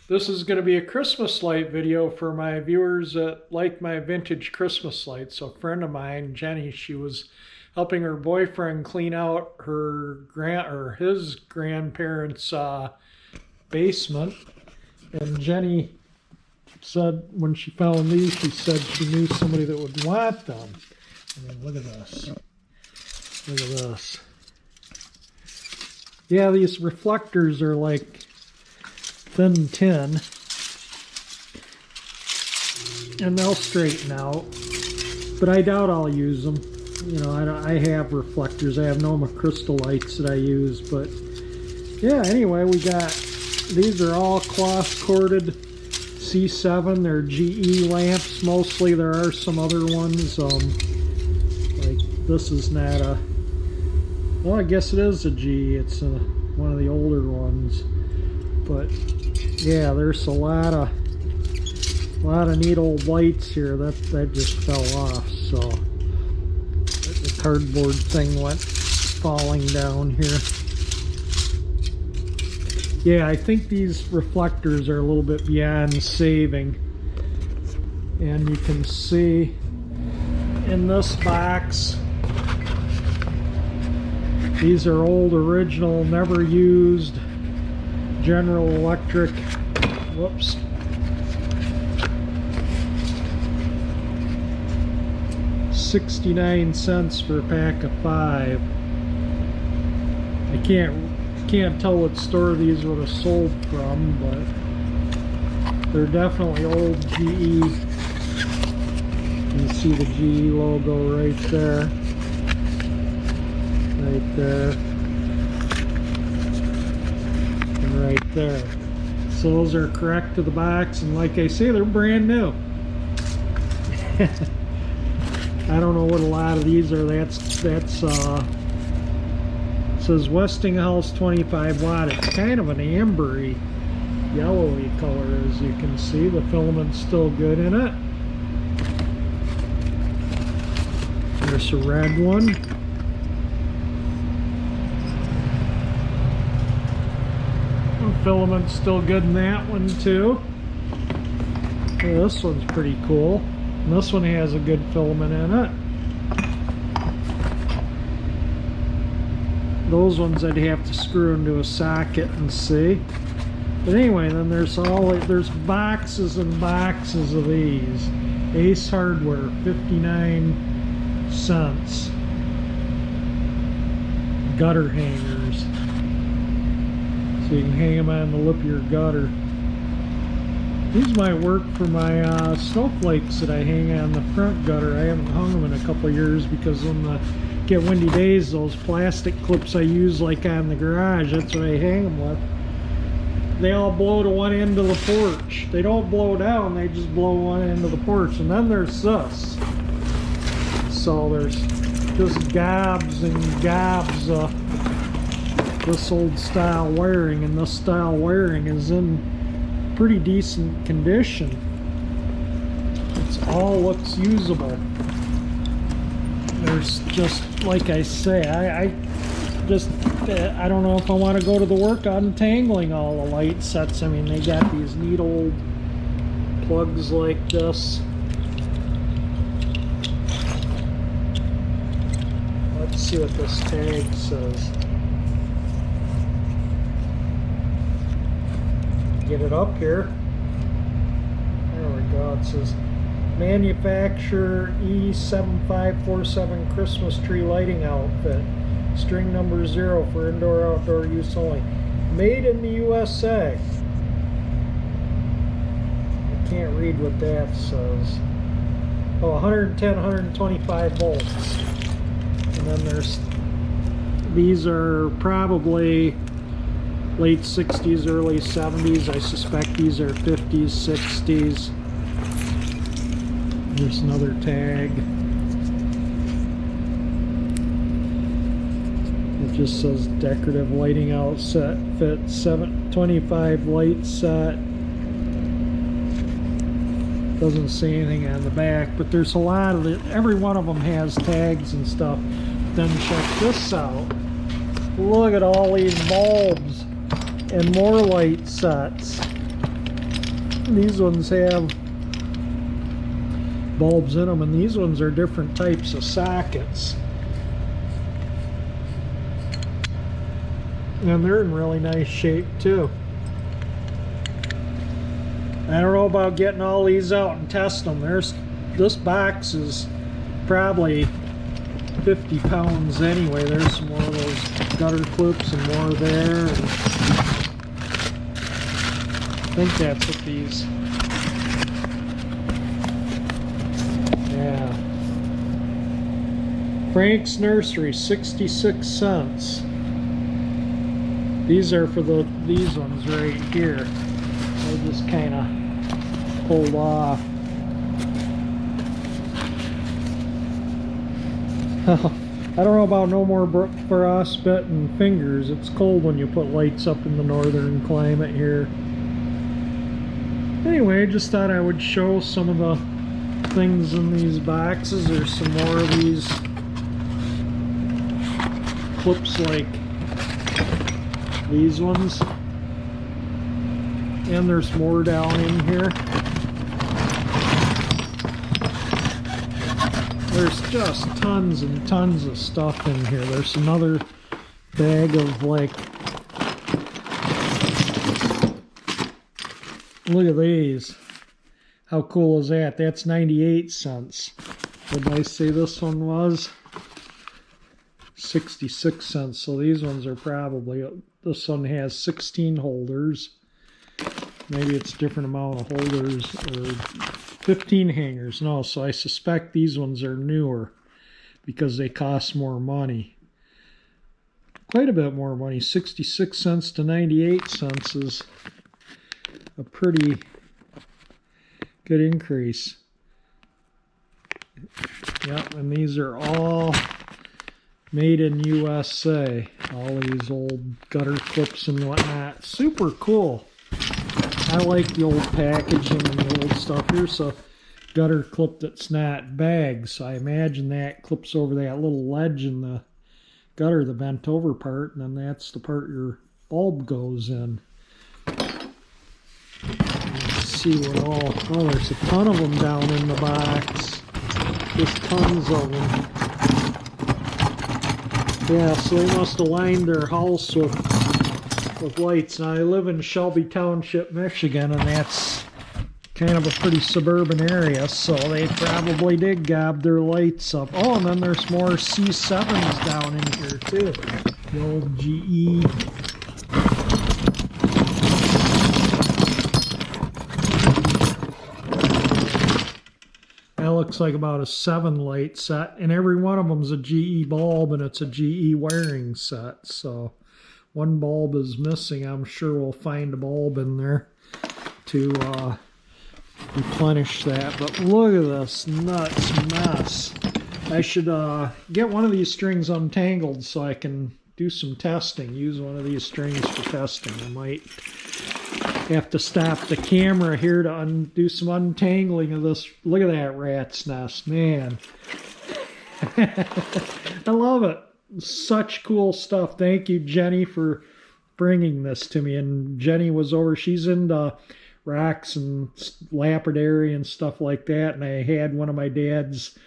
This is going to be a Christmas light video for my viewers that like my vintage Christmas lights. So a friend of mine, Jenny, she was helping her boyfriend clean out his grandparents' basement. And Jenny said when she found these, she said she knew somebody that would want them. I mean, look at this. Look at this. Yeah, these reflectors are like thin tin, and they'll straighten out, but I doubt I'll use them. You know, I have reflectors. I have Noma crystal lights that I use, but yeah, anyway, we got, these are all cloth corded C7. They're GE lamps mostly. There are some other ones, like this is not a, well, I guess it is a G. It's one of the older ones. But yeah, there's a lot of neat old lights here. That just fell off, so the cardboard thing went falling down here. Yeah, I think these reflectors are a little bit beyond saving. And you can see in this box, these are old, original, never used General Electric, whoops, $0.69 for a pack of 5. I can't tell what store these would have sold from, but they're definitely old GE. You see the GE logo right there, right there. Right there. So those are correct to the box, and like I say, they're brand new. I don't know what a lot of these are. That's says Westinghouse 25 watt. It's kind of an ambery, yellowy color, as you can see. The filament's still good in it. There's a red one. Filament's still good in that one too. Yeah, this one's pretty cool. And this one has a good filament in it. Those ones I'd have to screw into a socket and see. But anyway, then there's boxes and boxes of these. Ace Hardware, 59 cents. Gutter hangers. So you can hang them on the lip of your gutter. These might work for my snowflakes that I hang on the front gutter. I haven't hung them in a couple years because when the get windy days, those plastic clips I use like on the garage, that's what I hang them with. They all blow to one end of the porch. They don't blow down, they just blow one end of the porch. And then there's this. So there's just gobs and gobs of this old style wiring, and this style wiring is in pretty decent condition. It's all looks usable. There's just, like I say, I don't know if I want to go to the work on untangling all the light sets. I mean, they got these neat old plugs like this. Let's see what this tag says. Get it up here. There we go. It says manufacturer E7547 Christmas tree lighting outfit. String number 0 for indoor outdoor use only. Made in the USA. I can't read what that says. Oh, 110, 125 volts. And then there's, these are probably late 60s, early 70s. I suspect these are 50s, 60s. There's another tag. It just says decorative lighting outset fit 725 light set. Doesn't say anything on the back, but there's a lot of it. Every one of them has tags and stuff. Then check this out. Look at all these bulbs and more light sets. And these ones have bulbs in them, and these ones are different types of sockets. And they're in really nice shape too. I don't know about getting all these out and test them. This box is probably 50 pounds anyway. There's some more of those gutter clips and more there. And I think that's what these. Yeah. Frank's Nursery, 66 cents. These are for these ones right here. They just kind of pulled off. I don't know about no more frostbitten fingers. It's cold when you put lights up in the northern climate here. Anyway, just thought I would show some of the things in these boxes. There's some more of these clips like these ones. And there's more down in here. There's just tons and tons of stuff in here. There's another bag of like, look at these. How cool is that? That's 98 cents. What did I say this one was? 66 cents. So these ones are probably, this one has 16 holders. Maybe it's a different amount of holders, or 15 hangers. No, so I suspect these ones are newer because they cost more money. Quite a bit more money. 66 cents to 98 cents is a pretty good increase. Yep, and these are all made in USA. All these old gutter clips and whatnot. Super cool. I like the old packaging and the old stuff. Here's a gutter clip that's not bagged, so I imagine that clips over that little ledge in the gutter, the bent over part, and then that's the part your bulb goes in. Let's see what all, oh, there's a ton of them down in the box. Just tons of them. Yeah, so they must have lined their house with lights. Now I live in Shelby Township, Michigan, and that's kind of a pretty suburban area, so they probably did gob their lights up. Oh, and then there's more C7s down in here too. The old GE. That looks like about a 7 light set, and every one of them is a GE bulb, and it's a GE wiring set, so one bulb is missing. I'm sure we'll find a bulb in there to replenish that. But look at this nuts mess. I should get one of these strings untangled so I can do some testing. Use one of these strings for testing. I might have to stop the camera here to do some untangling of this. Look at that rat's nest, man. I love it. Such cool stuff. Thank you, Jenny, for bringing this to me. And Jenny was over, she's into rocks and lapidary and stuff like that, and I had one of my dad's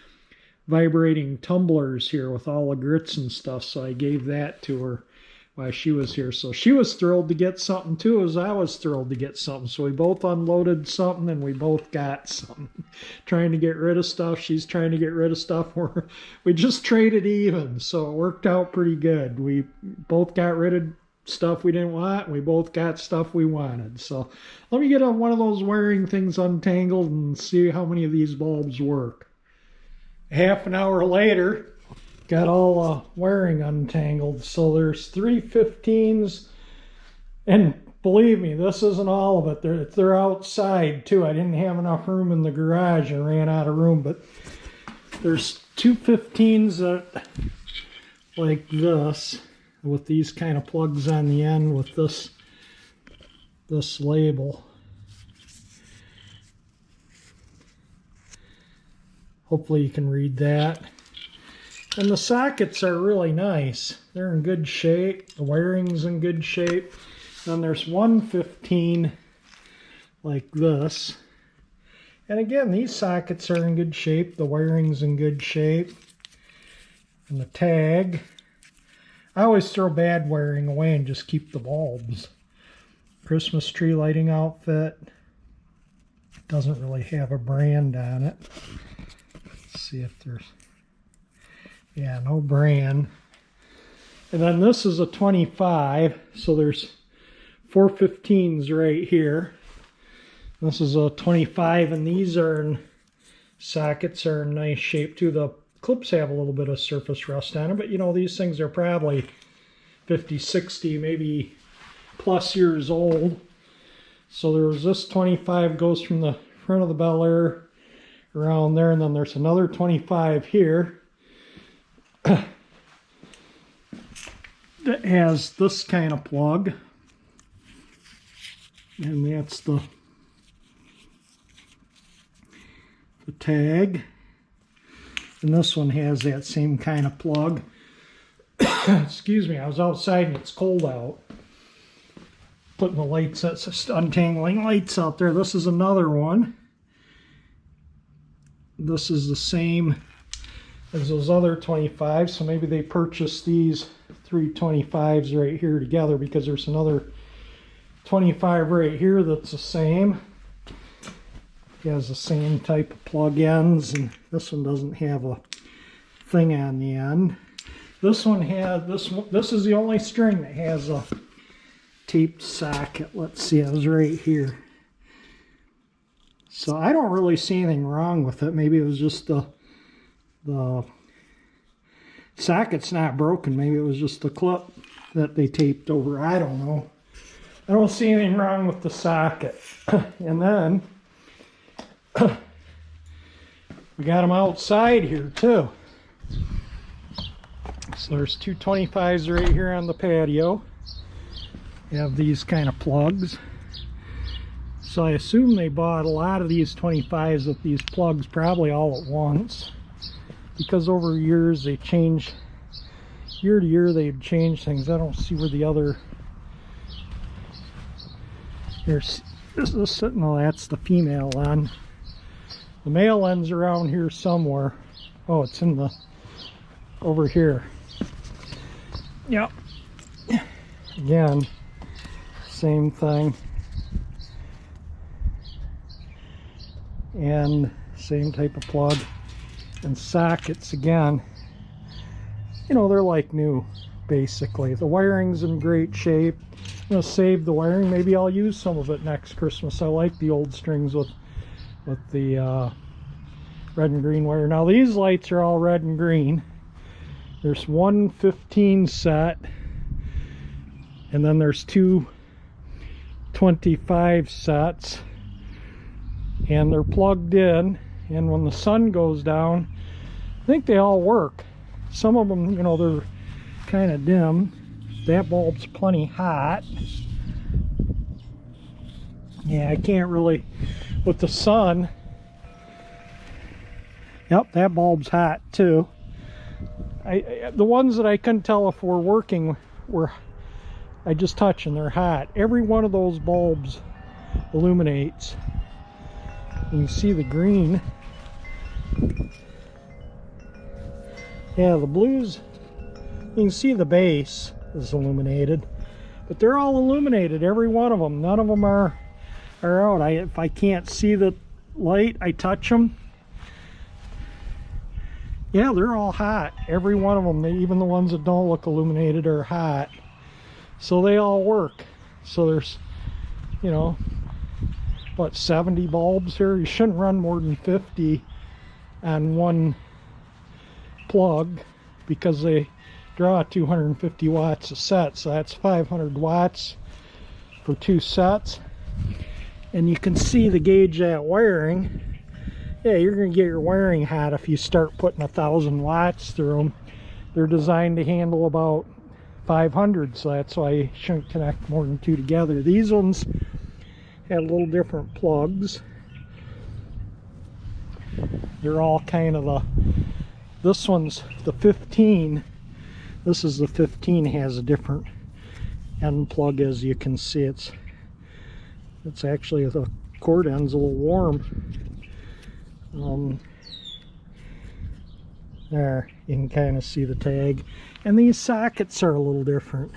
vibrating tumblers here with all the grits and stuff, so I gave that to her while she was here. So she was thrilled to get something too, as I was thrilled to get something. So we both unloaded something and we both got something. Trying to get rid of stuff, she's trying to get rid of stuff. We just traded even, so it worked out pretty good. We both got rid of stuff we didn't want, we both got stuff we wanted. So let me get one of those wiring things untangled and see how many of these bulbs work. Half an hour later, got all the wiring untangled. So there's 3 15s, and believe me, this isn't all of it. They're outside too. I didn't have enough room in the garage and ran out of room, but there's 2 15s that like this, with these kind of plugs on the end with this label. Hopefully you can read that. And the sockets are really nice. They're in good shape. The wiring's in good shape. Then there's 1 15 like this. And again, these sockets are in good shape. The wiring's in good shape. And the tag. I always throw bad wiring away and just keep the bulbs. Christmas tree lighting outfit. Doesn't really have a brand on it. Let's see if there's... Yeah, no brand. And then this is a 25, so there's 4 15s right here. This is a 25, and these are in sockets are in nice shape too. The clips have a little bit of surface rust on them, but you know, these things are probably 50, 60, maybe plus years old. So there's this 25 goes from the front of the Bel Air around there, and then there's another 25 here that has this kind of plug, and that's the tag, and this one has that same kind of plug. Excuse me, I was outside and it's cold out, putting the lights, that's just untangling lights out there. This is another one. This is the same as those other 25s, so maybe they purchased these 3 25s right here together, because there's another 25 right here that's the same. It has the same type of plug ends, and this one doesn't have a thing on the end. This one has this is the only string that has a taped socket. Let's see, it was right here. So I don't really see anything wrong with it. Maybe it was just the socket's not broken. Maybe it was just the clip that they taped over. I don't know. I don't see anything wrong with the socket. And then we got them outside here too. So there's 2 25s right here on the patio. You have these kind of plugs. So I assume they bought a lot of these 25s with these plugs probably all at once, because over years they change, year to year they'd change things. I don't see where the other, here's this is sitting, oh, that's the female end. The male end's around here somewhere. Oh, it's in the, over here. Yep. Again, same thing. And same type of plug. And sockets, again, you know, they're like new, basically. The wiring's in great shape. I'm going to save the wiring. Maybe I'll use some of it next Christmas. I like the old strings with the red and green wire. Now these lights are all red and green. There's 1 15 set, and then there's 2 25 sets, and they're plugged in, and when the sun goes down, I think they all work. Some of them, you know, they're kind of dim. That bulb's plenty hot. Yeah, I can't really, with the sun. Yep, that bulb's hot too. The ones that I couldn't tell if were working were, I just touched and they're hot. Every one of those bulbs illuminates. You can see the green. Yeah, the blues, you can see the base is illuminated, but they're all illuminated, every one of them. None of them are out. If I can't see the light, I touch them. Yeah, they're all hot. Every one of them, even the ones that don't look illuminated, are hot. So they all work. So there's, you know, what, 70 bulbs here? You shouldn't run more than 50 on one plug, because they draw 250 watts a set. So that's 500 watts for 2 sets. And you can see the gauge that wiring. Yeah, you're going to get your wiring hot if you start putting 1,000 watts through them. They're designed to handle about 500, so that's why you shouldn't connect more than 2 together. These ones had little different plugs. They're all kind of the, this one's the 15. This is the 15, has a different end plug, as you can see. It's actually the cord end's a little warm. There, you can kind of see the tag. And these sockets are a little different,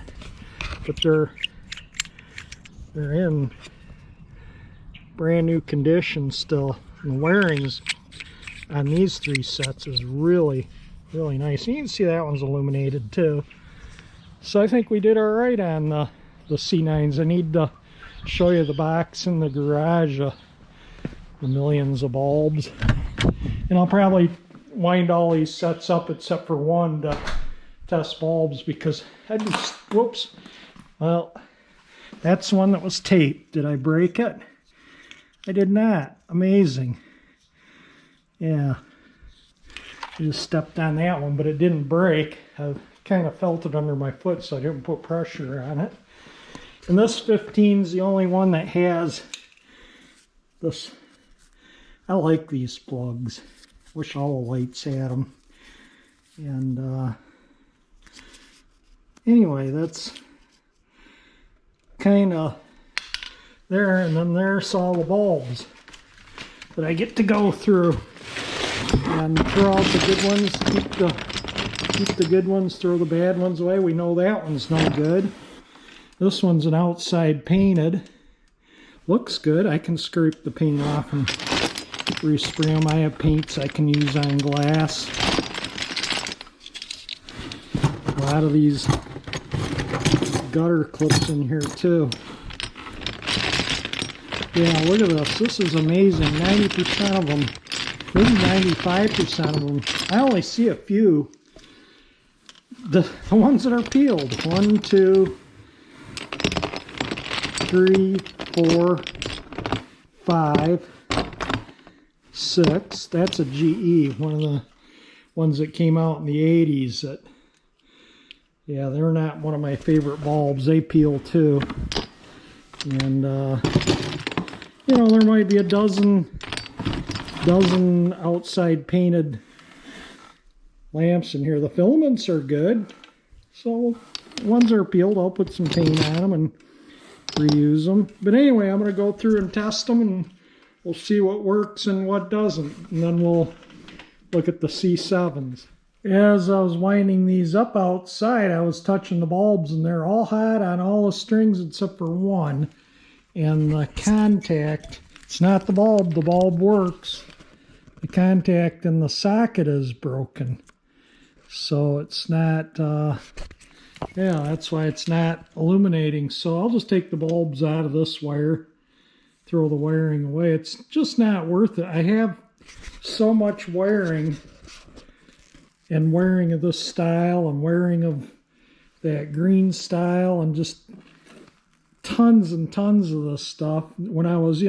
but they're in brand new condition still. And the wirings on these 3 sets is really, really nice. And you can see that one's illuminated too. So I think we did all right on the C9s. I need to show you the box in the garage, the millions of bulbs. And I'll probably wind all these sets up except for one to test bulbs, because I'd be, whoops, well, that's one that was taped. Did I break it? I did not. Amazing. Yeah, I just stepped on that one, but it didn't break. I kind of felt it under my foot, so I didn't put pressure on it. And this 15 is the only one that has this. I like these plugs. Wish all the lights had them. And anyway, that's kind of there. And then there's all the bulbs that I get to go through and throw out the good ones, keep the good ones, throw the bad ones away. We know that one's no good. This one's an outside painted. Looks good. I can scrape the paint off and respray them. I have paints I can use on glass. A lot of these gutter clips in here too. Yeah, look at this. This is amazing. 90% of them, maybe 95% of them. I only see a few. The ones that are peeled. 1, 2, 3, 4, 5, 6. That's a GE, one of the ones that came out in the 80s. That, yeah, they're not one of my favorite bulbs. They peel too. And you know, there might be a dozen outside painted lamps in here. The filaments are good, so ones are peeled, I'll put some paint on them and reuse them. But anyway, I'm going to go through and test them, and we'll see what works and what doesn't, and then we'll look at the C7s. As I was winding these up outside, I was touching the bulbs, and they're all hot on all the strings except for one. And the contact, it's not the bulb works. The contact in the socket is broken. So it's not, yeah, that's why it's not illuminating. So I'll just take the bulbs out of this wire, throw the wiring away. It's just not worth it. I have so much wiring, and wiring of this style and wiring of that green style, and just tons and tons of this stuff. When I was,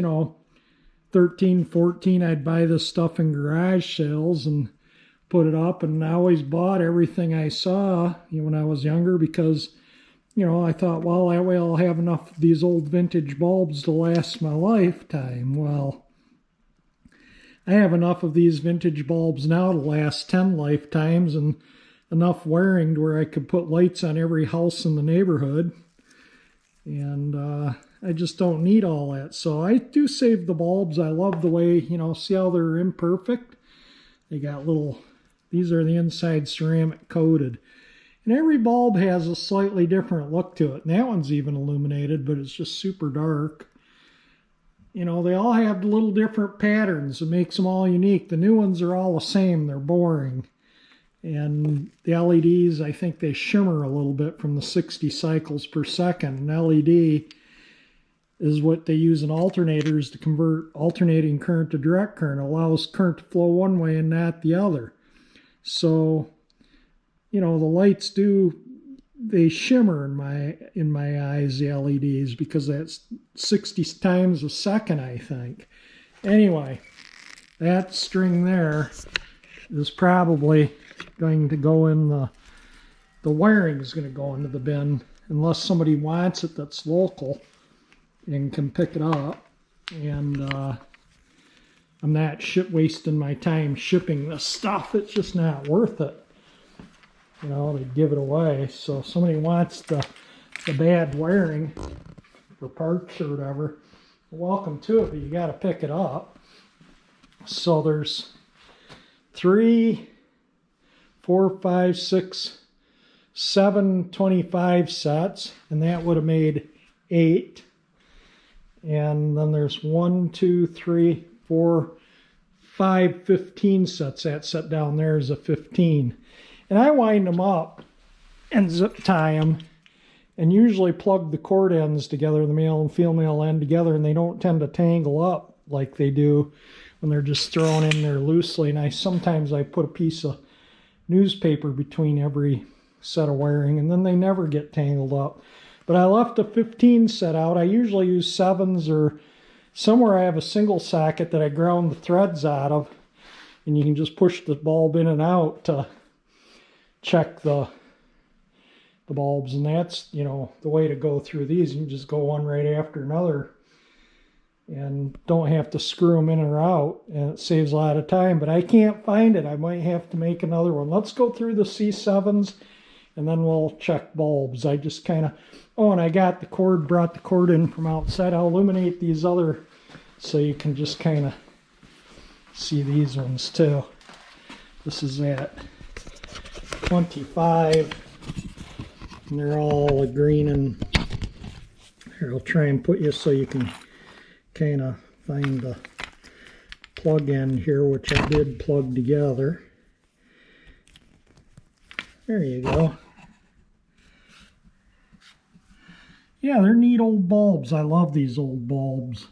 13, 14, I'd buy this stuff in garage sales and put it up, and I always bought everything I saw when I was younger, because I thought, well, that way I'll have enough of these old vintage bulbs to last my lifetime. Well, I have enough of these vintage bulbs now to last 10 lifetimes, and enough wiring to where I could put lights on every house in the neighborhood. And I just don't need all that. So I do save the bulbs. I love the way, see how they're imperfect? They got little, these are the inside ceramic coated. And every bulb has a slightly different look to it. And that one's even illuminated, but it's just super dark. They all have little different patterns. It makes them all unique. The new ones are all the same. They're boring. And the LEDs, I think they shimmer a little bit from the 60 cycles per second. An LED is what they use in alternators to convert alternating current to direct current. It allows current to flow one way and not the other. So, the lights they shimmer in my eyes, the LEDs, because that's 60 times a second, I think. Anyway, that string there is probably going to go in the wiring is going to go into the bin, unless somebody wants it that's local and can pick it up. And I'm not wasting my time shipping this stuff. It's just not worth it, to give it away. So if somebody wants the bad wiring for parts or whatever, welcome to it, but you got to pick it up. So there's 3, 4, 5, 6, 7 25 sets, and that would have made 8. And then there's 1, 2, 3, 4, 5, 15 sets. That set down there is a 15. And I wind them up and zip tie them and usually plug the cord ends together, the male and female end together, and they don't tend to tangle up like they do when they're just thrown in there loosely. And sometimes I put a piece of newspaper between every set of wiring, and then they never get tangled up. But I left a 15 set out. I usually use 7s, or somewhere I have a single socket that I ground the threads out of, and you can just push the bulb in and out to check the bulbs. And that's, you know, the way to go through these. You can just go one right after another and don't have to screw them in or out, and it saves a lot of time. But I can't find it. I might have to make another one. Let's go through the C7s and then we'll check bulbs. I just kind of, oh, and I got the cord, brought the cord in from outside. I'll illuminate these other so you can just kind of see these ones too. This is at 25, and they're all a green. And here, I'll try and put you so you can kind of find the plug end here, which I did plug together. There you go. Yeah, they're neat old bulbs. I love these old bulbs.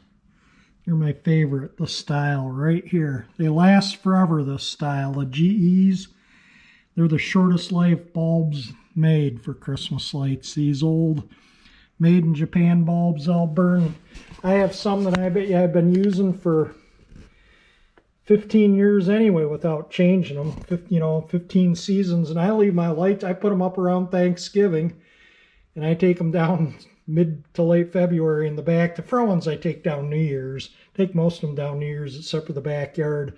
They're my favorite, the style right here. They last forever, this style. The GEs, they're the shortest life bulbs made for Christmas lights. These old made in Japan bulbs, all burn. I have some that I bet you I've been using for 15 years anyway without changing them. You know, 15 seasons. And I leave my lights, I put them up around Thanksgiving, and I take them down mid to late February in the back. The front ones I take down New Year's. Take most of them down New Year's except for the backyard.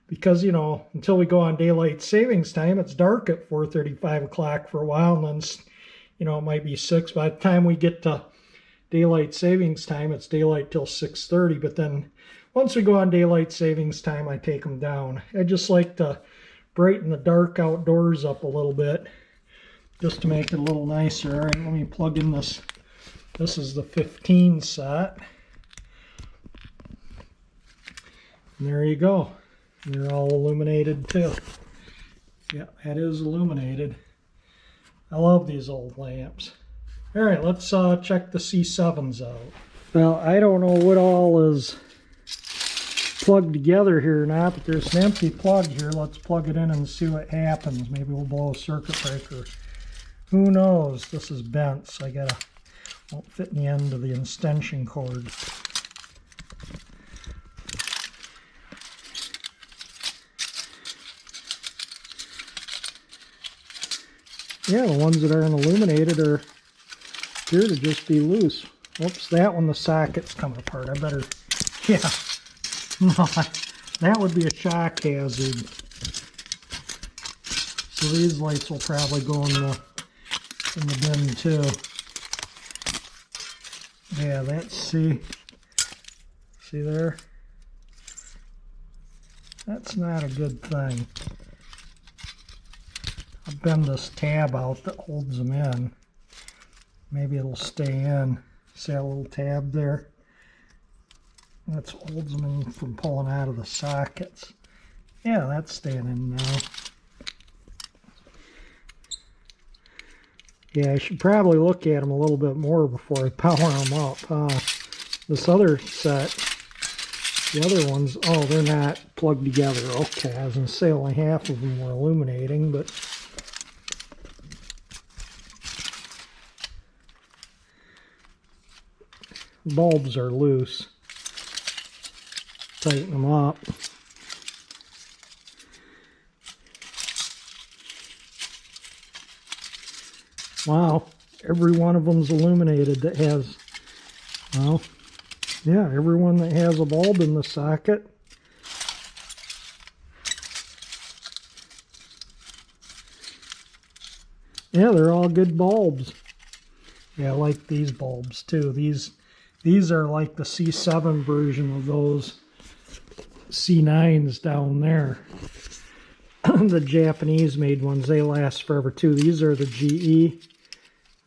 Because, you know, until we go on daylight savings time, it's dark at 4:30, 5 o'clock for a while. And then, you know, it might be 6. By the time we get to daylight savings time, it's daylight till 6:30. But then once we go on daylight savings time, I take them down. I just like to brighten the dark outdoors up a little bit, just to make it a little nicer. All right, let me plug in this. This is the 15 set. And there you go. And they're all illuminated too. Yeah, that is illuminated. I love these old lamps. All right, let's check the C7s out. Well, I don't know what all is plugged together here or not, but there's an empty plug here. Let's plug it in and see what happens. Maybe we'll blow a circuit breaker. Who knows? This is bent, so I won't fit in the end of the extension cord. Yeah, the ones that aren't illuminated appear to just be loose. Oops, that one, the socket's coming apart. I better, yeah. No, that would be a shock hazard. So these lights will probably go in the bin too. Yeah, that's, see there? That's not a good thing. I'll bend this tab out that holds them in. Maybe it'll stay in. See that little tab there? That holds them in from pulling out of the sockets. Yeah, that's staying in now. Yeah, I should probably look at them a little bit more before I power them up. This other set, the other ones, oh, they're not plugged together. Okay, I was going to say only half of them were illuminating, but bulbs are loose. Tighten them up. Wow, every one of them's illuminated that has, well, yeah, every one that has a bulb in the socket. Yeah, they're all good bulbs. Yeah, I like these bulbs too. These These are like the C7 version of those C9s down there. The Japanese made ones, they last forever too. These are the GE.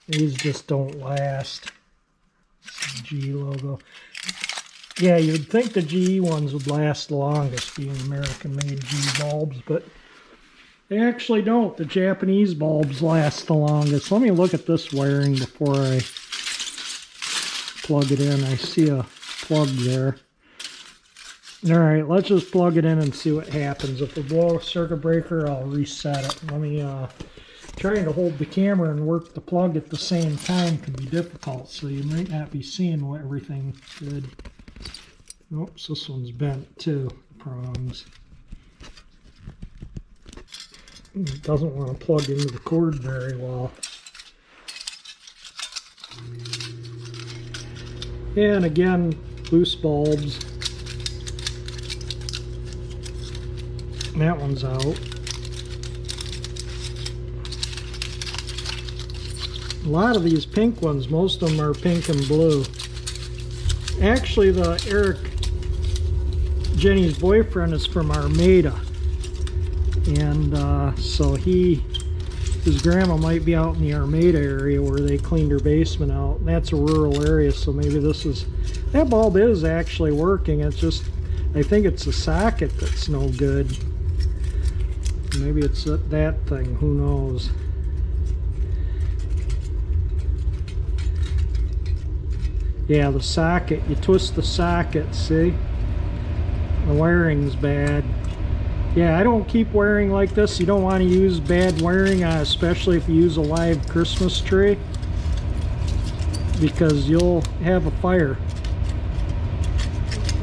These just don't last. GE logo. Yeah, you'd think the GE ones would last the longest, being American-made GE bulbs, but they actually don't. The Japanese bulbs last the longest. Let me look at this wiring before I plug it in. I see a plug there. Alright, let's just plug it in and see what happens. If we blow a circuit breaker, I'll reset it. Let me, trying to hold the camera and work the plug at the same time can be difficult, so you might not be seeing what everything did. Oops, this one's bent too, prongs. It doesn't want to plug into the cord very well. And again, loose bulbs. That one's out. A lot of these pink ones, most of them are pink and blue. Actually, the Eric, Jenny's boyfriend, is from Armada. And so his grandma might be out in the Armada area where they cleaned her basement out. And that's a rural area, so maybe that bulb is actually working. It's just, I think it's the socket that's no good. Maybe it's that thing, who knows. Yeah, the socket, you twist the socket, see? The wiring's bad. Yeah, I don't keep wiring like this. You don't want to use bad wiring, especially if you use a live Christmas tree, because you'll have a fire.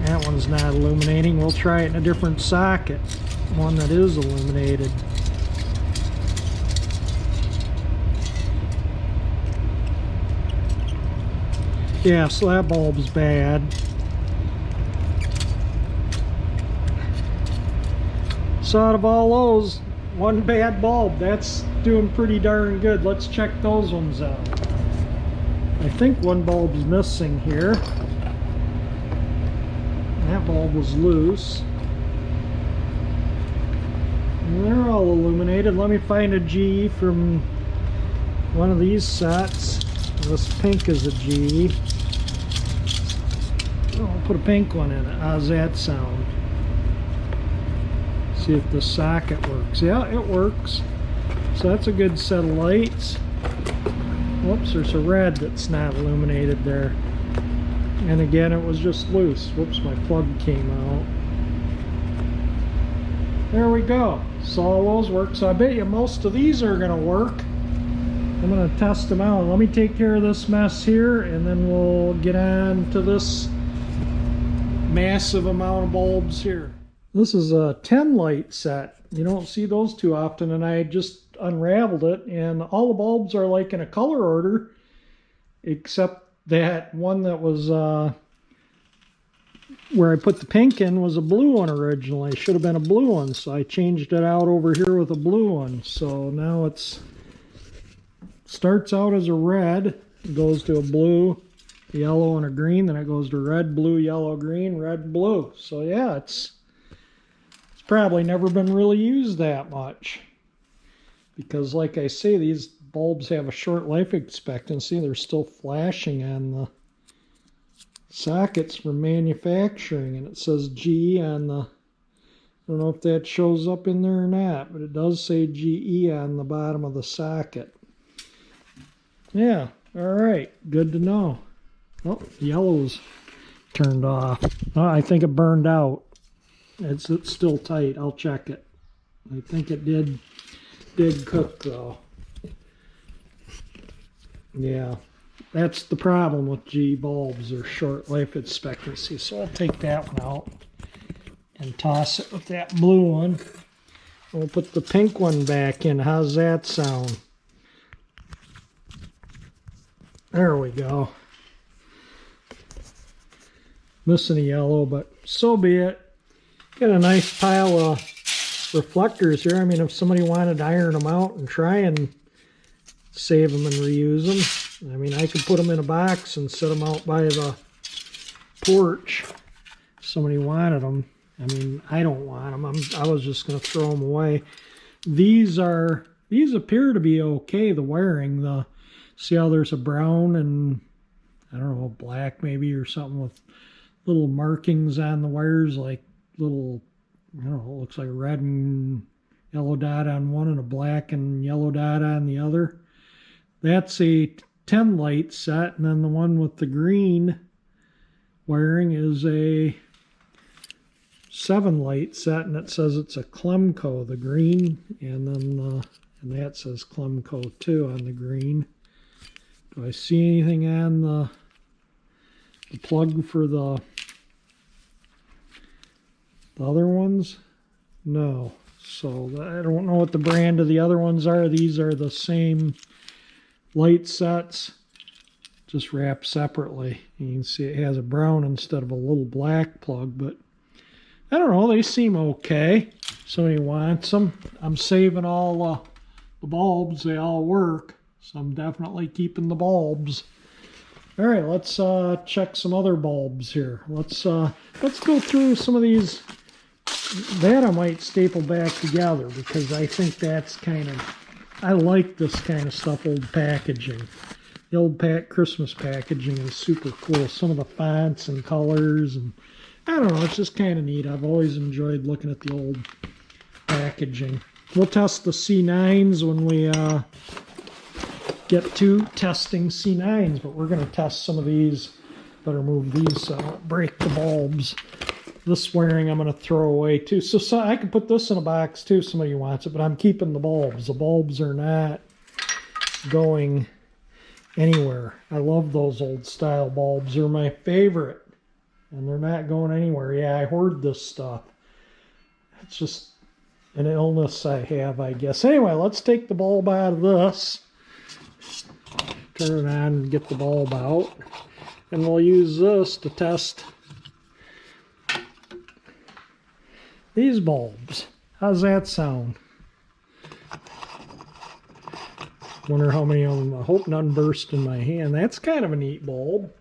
That one's not illuminating. We'll try it in a different socket, one that is illuminated. Yeah, so that bulb's bad. So out of all those, one bad bulb, that's doing pretty darn good. Let's check those ones out. I think one bulb's missing here. That bulb was loose. And they're all illuminated. Let me find a GE from one of these sets. This pink is a GE. I'll put a pink one in it. How's that sound? See if the socket works. Yeah, it works. So that's a good set of lights. Whoops, there's a red that's not illuminated there. And again, it was just loose. Whoops, my plug came out. There we go. So all those work. So I bet you most of these are going to work. I'm going to test them out. Let me take care of this mess here, and then we'll get on to this massive amount of bulbs here. This is a 10 light set. You don't see those too often, and I just unraveled it, and all the bulbs are like in a color order, except that one that was where I put the pink in was a blue one originally. It should have been a blue one, so I changed it out over here with a blue one. So now it's starts out as a red, it goes to a blue, yellow, and a green, then it goes to red, blue, yellow, green, red, blue. So yeah, it's probably never been really used that much, because like I say, these bulbs have a short life expectancy. They're still flashing on the sockets for manufacturing, and it says GE on the, I don't know if that shows up in there or not, but it does say GE on the bottom of the socket. Yeah, all right, good to know. Oh, yellow's turned off. Oh, I think it burned out. It's still tight. I'll check it. I think it did cook though. Yeah, that's the problem with GE bulbs, or short life expectancy. So I'll take that one out and toss it with that blue one. We'll put the pink one back in. How's that sound? There we go. Missing a yellow, but so be it. Got a nice pile of reflectors here. I mean, if somebody wanted to iron them out and try and save them and reuse them, I mean, I could put them in a box and set them out by the porch. Somebody wanted them. I mean, I don't want them. I was just going to throw them away. These appear to be okay, the wiring. See how there's a brown and, I don't know, black maybe or something with little markings on the wires, like little, I don't know, looks like a red and yellow dot on one and a black and yellow dot on the other. That's a 10 light set, and then the one with the green wiring is a 7 light set, and it says it's a Clemco, the green, and then and that says Clemco too on the green. Do I see anything on the plug for the other ones? No. So I don't know what the brand of the other ones are. These are the same light sets, just wrapped separately. You can see it has a brown instead of a little black plug, but I don't know, they seem okay. Somebody wants them. I'm saving all the bulbs. They all work, so I'm definitely keeping the bulbs. All right, let's check some other bulbs here. Let's go through some of these. That I might staple back together because I think that's kind of, I like this kind of stuff, old packaging. The old Christmas packaging is super cool. Some of the fonts and colors, and I don't know, it's just kind of neat. I've always enjoyed looking at the old packaging. We'll test the C9s when we get to testing C9s, but we're going to test some of these. Better move these so I don't break the bulbs. This wiring I'm going to throw away too. So I can put this in a box too if somebody wants it, but I'm keeping the bulbs. The bulbs are not going anywhere. I love those old style bulbs. They're my favorite. And they're not going anywhere. Yeah, I hoard this stuff. It's just an illness I have, I guess. Anyway, let's take the bulb out of this. Turn it on and get the bulb out. And we'll use this to test these bulbs. How's that sound? Wonder how many of them. I hope none burst in my hand. That's kind of a neat bulb.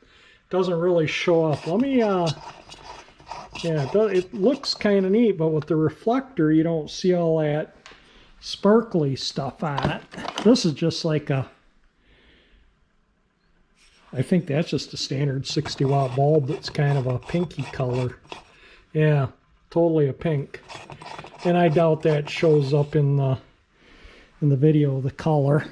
Doesn't really show up. Let me, yeah, it looks kind of neat, but with the reflector, you don't see all that sparkly stuff on it. This is just like a, I think that's just a standard 60 watt bulb that's kind of a pinky color. Yeah, totally a pink. And I doubt that shows up in the video, the color.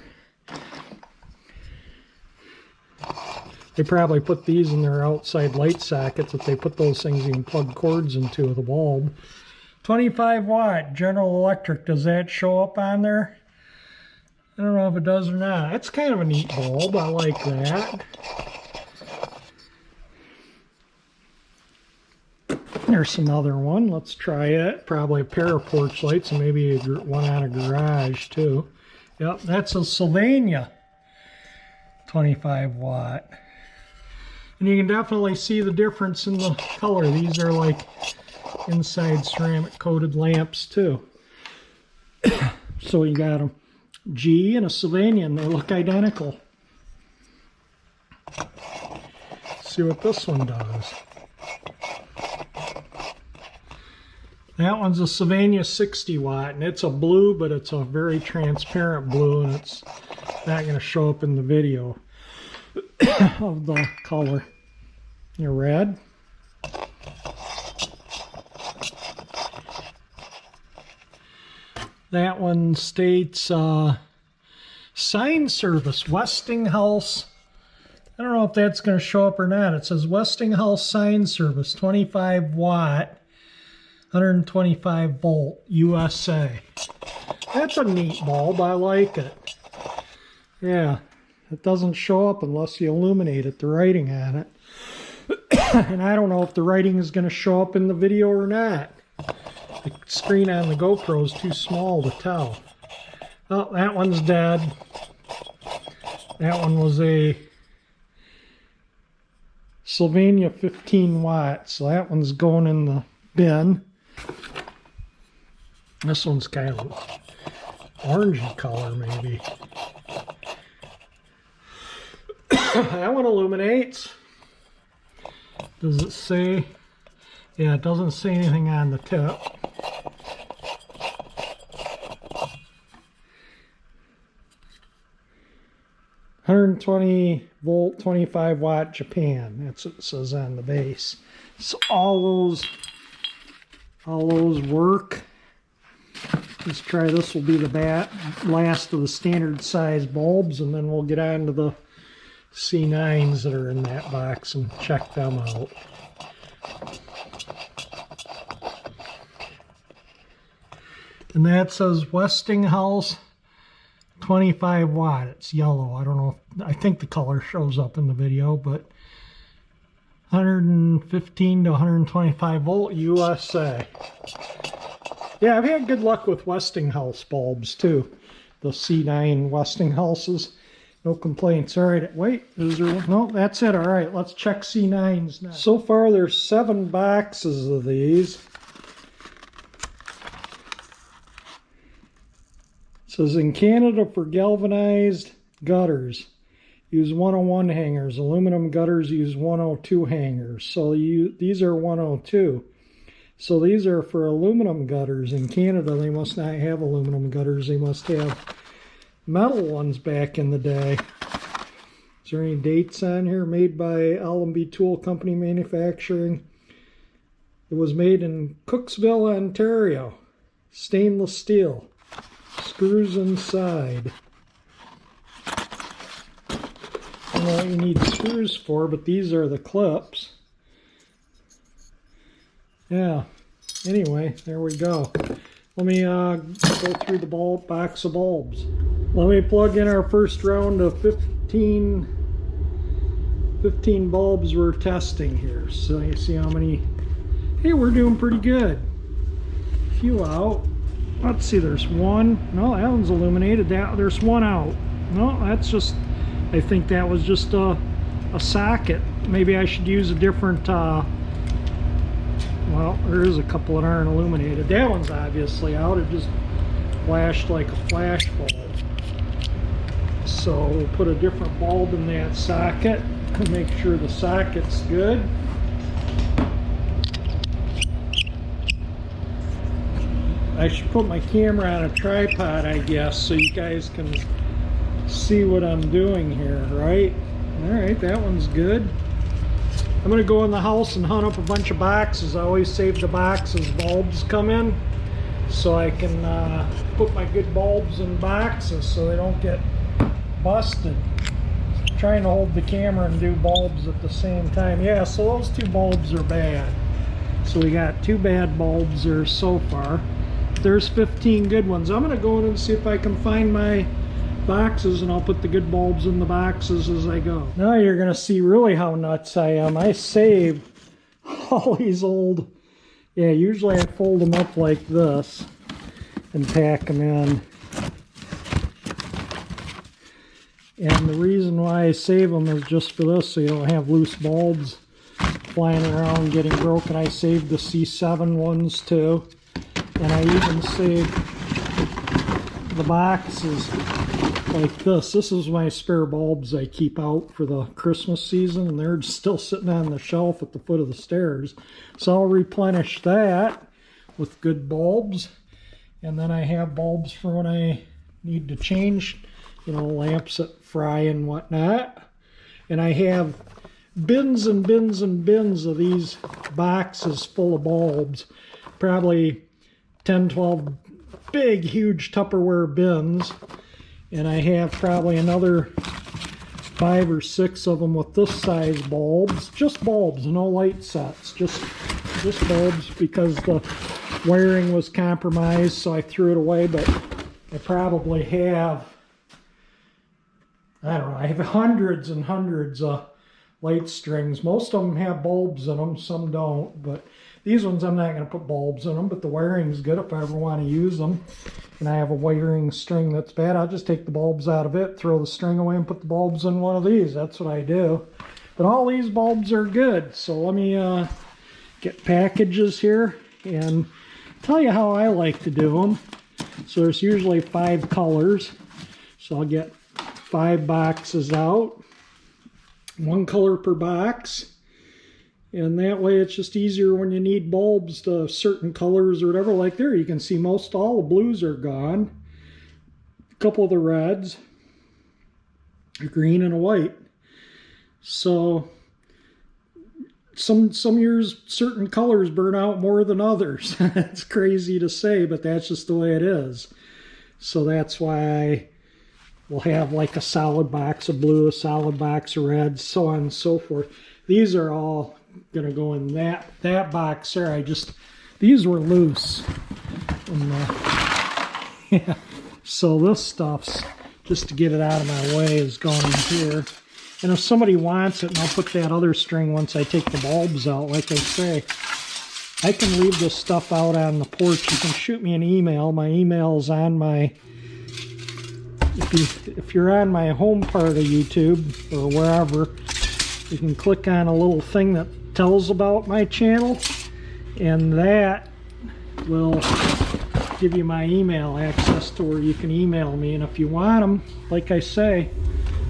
They probably put these in their outside light sockets. If they put those things you can plug cords into with a bulb. 25 watt General Electric. Does that show up on there? I don't know if it does or not. That's kind of a neat bulb. I like that. There's another one. Let's try it. Probably a pair of porch lights and maybe one on a garage too. Yep, that's a Sylvania 25 watt. And you can definitely see the difference in the color. These are like inside ceramic coated lamps too. So you got a G and a Sylvania and they look identical. Let's see what this one does. That one's a Sylvania 60 watt and it's a blue, but it's a very transparent blue and it's not going to show up in the video of the color. Your red. That one states sign service, Westinghouse. I don't know if that's going to show up or not. It says Westinghouse sign service, 25 watt, 125 volt, USA. That's a neat bulb. I like it. Yeah, it doesn't show up unless you illuminate it, the writing on it. And I don't know if the writing is going to show up in the video or not. The screen on the GoPro is too small to tell. Oh, that one's dead. That one was a Sylvania 15 watt, so that one's going in the bin. This one's kind of orangey color, maybe. That one illuminates. Does it say? Yeah, it doesn't say anything on the tip. "120-volt, 25-watt Japan." That's what it says on the base. So all those work. Let's try this. Will be the last of the standard size bulbs, and then we'll get on to the C9s that are in that box and check them out. And that says Westinghouse 25 watt. It's yellow. I don't know. I think the color shows up in the video, but 115 to 125 volt USA. Yeah, I've had good luck with Westinghouse bulbs too. The C9 Westinghouses. No complaints. All right, wait. Is there, no, that's it. All right, let's check C9s now. So far, there's 7 boxes of these. It says in Canada for galvanized gutters, use 101 hangers. Aluminum gutters use 102 hangers. So these are 102. So these are for aluminum gutters. In Canada, they must not have aluminum gutters. They must have metal ones back in the day. Is there any dates on here? Made by L&B Tool Company Manufacturing. It was made in Cooksville, Ontario. Stainless steel. Screws inside. I don't know what you need screws for, but these are the clips. Yeah. Anyway, there we go. Let me go through the box of bulbs. Let me plug in our first round of 15 bulbs we're testing here. So you see how many. Hey, we're doing pretty good. A few out. Let's see, there's one. No, that one's illuminated. There's one out. No, that's just, I think that was just a socket. Maybe I should use a different, well, there is a couple that aren't illuminated. That one's obviously out. It just flashed like a flash bulb. So we'll put a different bulb in that socket and make sure the socket's good. I should put my camera on a tripod, I guess, so you guys can see what I'm doing here, right? All right, that one's good. I'm going to go in the house and hunt up a bunch of boxes. I always save the boxes bulbs come in, so I can put my good bulbs in boxes so they don't get busted. I'm trying to hold the camera and do bulbs at the same time. Yeah, so those 2 bulbs are bad. So we got 2 bad bulbs there so far. There's 15 good ones. I'm going to go in and see if I can find my boxes, and I'll put the good bulbs in the boxes as I go. Now you're going to see really how nuts I am. I save all these old, yeah, usually I fold them up like this and pack them in. And the reason why I save them is just for this, so you don't have loose bulbs flying around getting broken. I saved the C7 ones too. And I even saved the boxes like this. This is my spare bulbs I keep out for the Christmas season, and they're still sitting on the shelf at the foot of the stairs. So I'll replenish that with good bulbs. And then I have bulbs for when I need to change, you know, lamps that fry and whatnot. And I have bins and bins and bins of these boxes full of bulbs. Probably 10, 12 big, huge Tupperware bins. And I have probably another 5 or 6 of them with this size bulbs. Just bulbs, no light sets. Just bulbs, because the wiring was compromised, so I threw it away. But I probably have, I don't know, I have hundreds and hundreds of light strings. Most of them have bulbs in them, some don't. But these ones I'm not going to put bulbs in them, but the wiring's good if I ever want to use them. And I have a wiring string that's bad. I'll just take the bulbs out of it, throw the string away, and put the bulbs in one of these. That's what I do. But all these bulbs are good. So let me get packages here and tell you how I like to do them. So there's usually 5 colors. So I'll get 5 boxes out. 1 color per box. And that way it's just easier when you need bulbs to certain colors or whatever. Like there, you can see most all the blues are gone. A couple of the reds, a green and a white. So some years certain colors burn out more than others. It's crazy to say, but that's just the way it is. So that's why we'll have like a solid box of blue, a solid box of red, so on and so forth. These are all gonna go in that box there. These were loose. And, yeah. So this stuff's, just to get it out of my way, is going in here. And if somebody wants it, and I'll put that other string once I take the bulbs out, like I say, I can leave this stuff out on the porch. You can shoot me an email. My email is on my, if you're on my home part of YouTube or wherever, you can click on a little thing that tells about my channel, and that will give you my email access to where you can email me. And if you want them, like I say,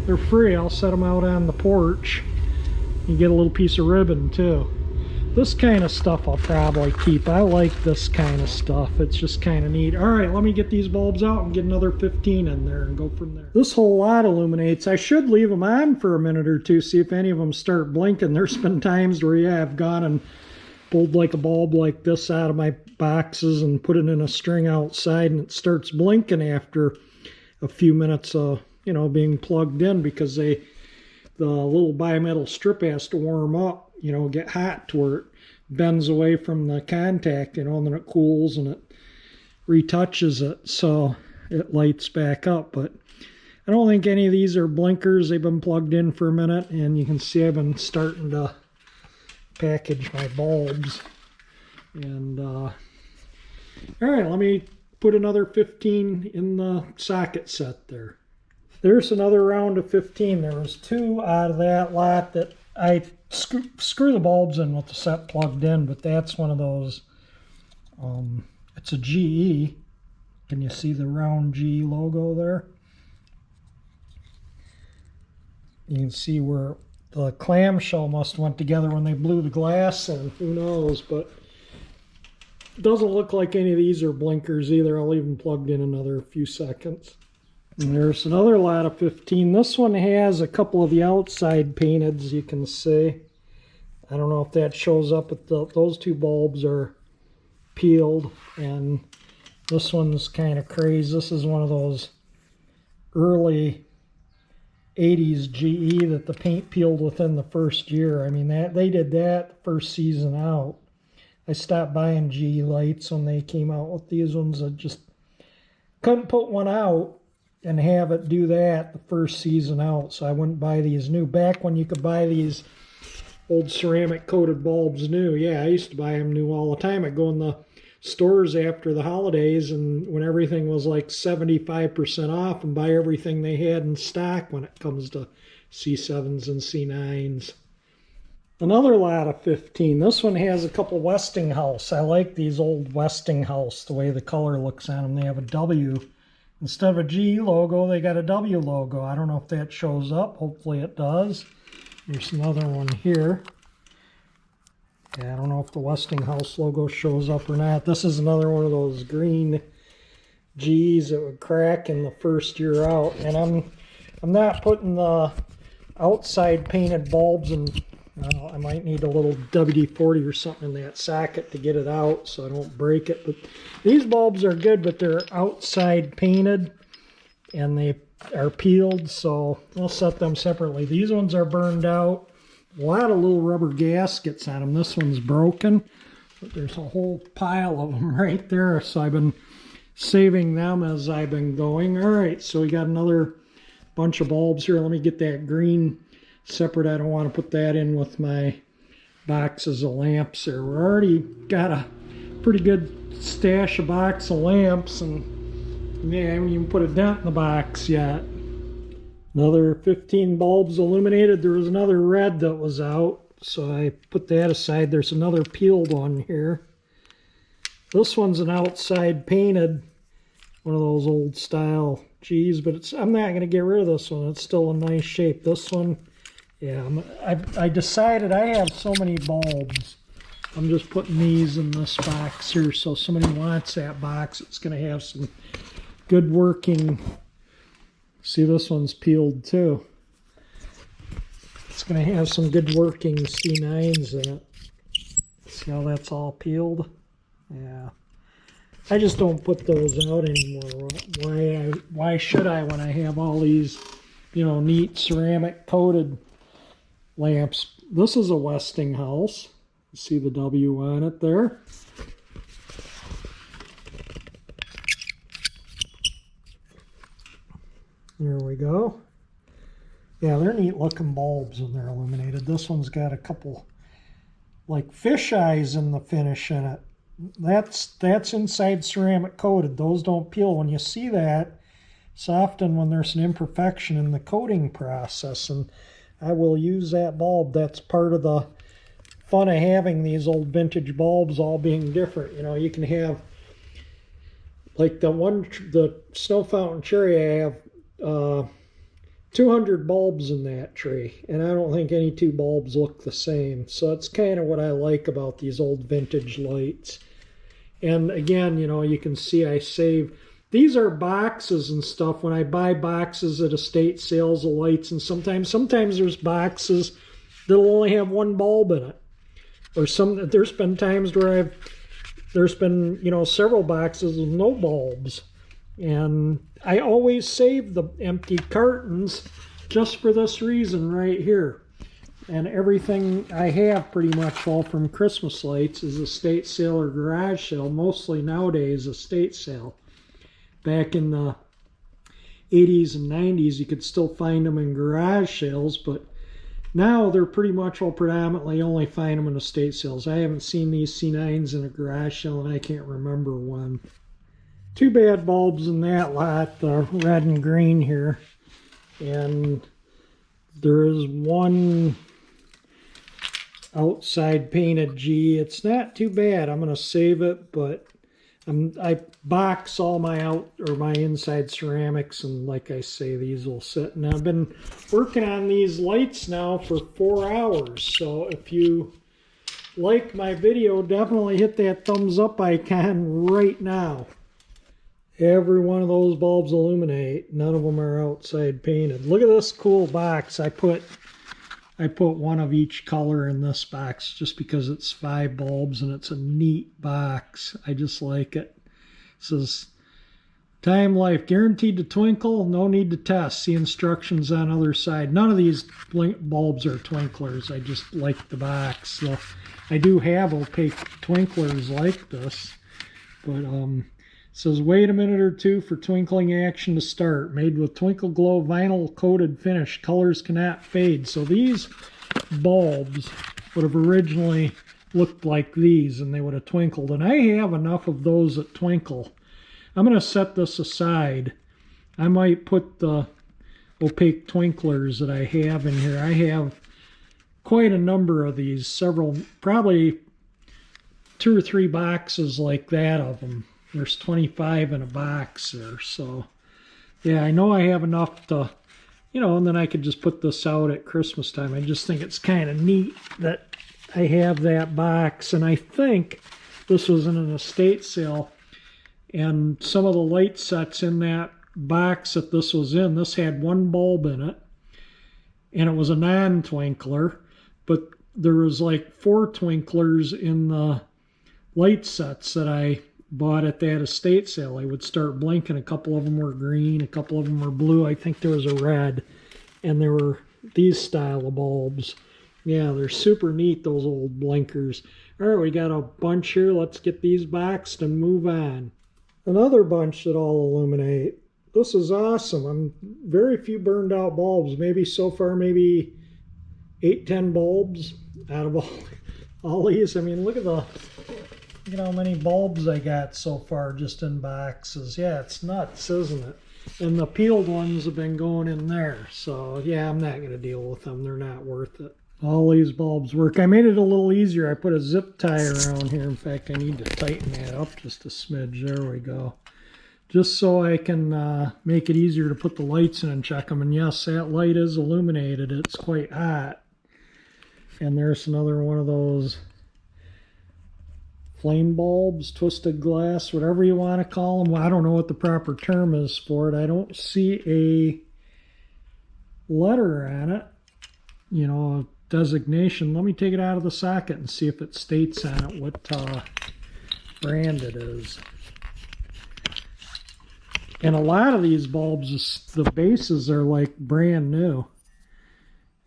they're free. I'll set them out on the porch. You get a little piece of ribbon too. This kind of stuff I'll probably keep. I like this kind of stuff. It's just kind of neat. All right, let me get these bulbs out and get another 15 in there and go from there. This whole lot illuminates. I should leave them on for a minute or two, see if any of them start blinking. There's been times where, yeah, I've gone and pulled like a bulb like this out of my boxes and put it in a string outside, and it starts blinking after a few minutes of, you know, being plugged in, because the little bimetal strip has to warm up, you know, get hot to where it bends away from the contact, you know, and then it cools and it retouches it, so it lights back up. But I don't think any of these are blinkers. They've been plugged in for a minute, and you can see I've been starting to package my bulbs. And all right, let me put another 15 in the socket set there. There's another round of 15. There was 2 out of that lot that I screw the bulbs in with the set plugged in, but that's one of those. It's a GE. Can you see the round GE logo there? You can see where the clamshell must have went together when they blew the glass in. Who knows? But it doesn't look like any of these are blinkers either. I'll leave them plugged in another few seconds. And there's another lot of 15. This one has a couple of the outside painted, as you can see. I don't know if that shows up, but those 2 bulbs are peeled. And this one's kind of crazy. This is one of those early 80s GE that the paint peeled within the first year. I mean, they did that first season out. I stopped buying GE lights when they came out with these ones. I just couldn't put one out and have it do that the first season out, so I wouldn't buy these new. Back when you could buy these old ceramic coated bulbs new, yeah, I used to buy them new all the time. I'd go in the stores after the holidays, and when everything was like 75% off, and buy everything they had in stock when it comes to C7s and C9s. Another lot of 15. This one has a couple Westinghouse. I like these old Westinghouse, the way the color looks on them. They have a W. Instead of a G logo, they got a W logo. I don't know if that shows up. Hopefully it does. There's another one here. Yeah, I don't know if the Westinghouse logo shows up or not. This is another one of those green G's that would crack in the first year out. And I'm not putting the outside painted bulbs in. I might need a little WD-40 or something in that socket to get it out so I don't break it. But these bulbs are good, but they're outside painted and they are peeled, so I'll set them separately. These ones are burned out. A lot of little rubber gaskets on them. This one's broken, but there's a whole pile of them right there, so I've been saving them as I've been going. All right, so we got another bunch of bulbs here. Let me get that green separate. I don't want to put that in with my boxes of lamps there. We're already got a pretty good stash of box of lamps, and yeah, I haven't even put a dent in the box yet. Another 15 bulbs illuminated. There was another red that was out, so I put that aside. There's another peeled one here. This one's an outside painted, one of those old style G's, but I'm not going to get rid of this one. It's still in nice shape. This one Yeah, I decided I have so many bulbs. I'm just putting these in this box here, so if somebody wants that box, it's going to have some good working. See, this one's peeled too. It's going to have some good working C9s in it. See how that's all peeled? Yeah. I just don't put those out anymore. Why should I when I have all these, you know, neat ceramic coated lamps? This is a Westinghouse. See the W on it there. There we go. Yeah, they're neat looking bulbs when they're illuminated. This one's got a couple like fish eyes in the finish in it. That's inside ceramic coated. Those don't peel. When you see that, it's often when there's an imperfection in the coating process, and I will use that bulb. That's part of the fun of having these old vintage bulbs all being different. You know, you can have like the Snow Fountain Cherry. I have 200 bulbs in that tree, and I don't think any two bulbs look the same. So it's kind of what I like about these old vintage lights. And again, you know, you can see I save. These are boxes and stuff. When I buy boxes at estate sales of lights, and sometimes there's boxes that'll only have one bulb in it. Or there's been times where there's been, you know, several boxes with no bulbs. And I always save the empty cartons just for this reason right here. And everything I have pretty much all from Christmas lights is estate sale or garage sale. Mostly nowadays estate sale. Back in the 80s and 90s, you could still find them in garage sales, but now they're pretty much all predominantly only find them in estate sales. I haven't seen these C9s in a garage sale, and I can't remember one. Two bad bulbs in that lot, the red and green here. And there is one outside painted G. It's not too bad. I'm going to save it, but I box all my inside ceramics, and like I say, these will sit. And I've been working on these lights now for 4 hours. So if you like my video, definitely hit that thumbs up icon right now. Every one of those bulbs illuminate. None of them are outside painted. Look at this cool box. I put one of each color in this box just because it's 5 bulbs and it's a neat box. I just like it. It says, Time Life, guaranteed to twinkle, no need to test. See instructions on other side. None of these bulbs are twinklers. I just like the box. So I do have opaque twinklers like this, but it says, wait a minute or two for twinkling action to start. Made with Twinkle Glow vinyl coated finish. Colors cannot fade. So these bulbs would have originally looked like these, and they would have twinkled. And I have enough of those that twinkle. I'm going to set this aside. I might put the opaque twinklers that I have in here. I have quite a number of these. Several, probably 2 or 3 boxes like that of them. There's 25 in a box there, so yeah, I know I have enough to, you know, and then I could just put this out at Christmas time. I just think it's kind of neat that I have that box, and I think this was in an estate sale, and some of the light sets in that box that this was in, this had 1 bulb in it, and it was a non-twinkler, but there was like 4 twinklers in the light sets that I bought at that estate sale. I would start blinking. A couple of them were green, a couple of them were blue. I think there was a red, and there were these style of bulbs. Yeah, they're super neat, those old blinkers. All right, we got a bunch here. Let's get these boxed and move on. Another bunch that all illuminate. This is awesome. I'm very few burned out bulbs. Maybe so far, maybe 8-10 bulbs out of all these. I mean, look at how many bulbs I got so far just in boxes. Yeah, it's nuts, isn't it? And the peeled ones have been going in there. So yeah, I'm not going to deal with them. They're not worth it. All these bulbs work. I made it a little easier. I put a zip tie around here. In fact, I need to tighten that up just a smidge. There we go. just so I can make it easier to put the lights in and check them. And yes, that light is illuminated. It's quite hot. And there's another one of those flame bulbs, twisted glass, whatever you want to call them. Well, I don't know what the proper term is for it. I don't see a letter on it, you know, a designation. Let me take it out of the socket and see if it states on it what brand it is. And a lot of these bulbs, the bases are like brand new.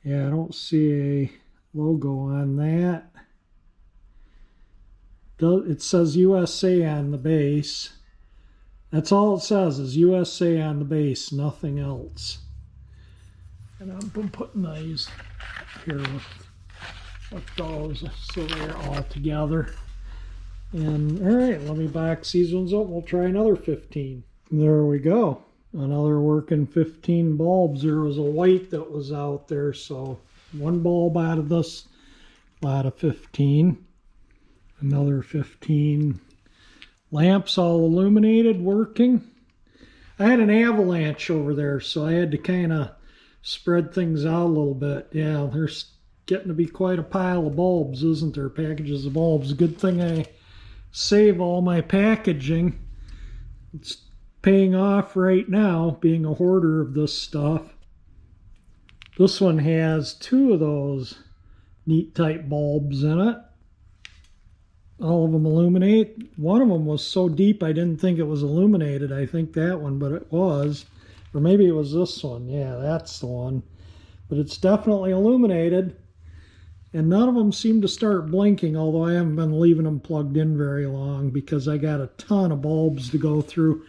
Yeah, I don't see a logo on that. It says USA on the base. That's all it says, is USA on the base, nothing else. And I've been putting these here with those so they're all together. And all right, let me box these ones up. We'll try another 15. There we go. Another working 15 bulbs. There was a white that was out there, so one bulb out of this lot of 15. Another 15 lamps all illuminated, working. I had an avalanche over there, so I had to kind of spread things out a little bit. Yeah, there's getting to be quite a pile of bulbs, isn't there? Packages of bulbs. Good thing I save all my packaging. It's paying off right now, being a hoarder of this stuff. This one has 2 of those neat type bulbs in it. All of them illuminate. One of them was so deep I didn't think it was illuminated. I think that one, but it was. Or maybe it was this one. Yeah, that's the one. But it's definitely illuminated. And none of them seem to start blinking, although I haven't been leaving them plugged in very long because I got a ton of bulbs to go through.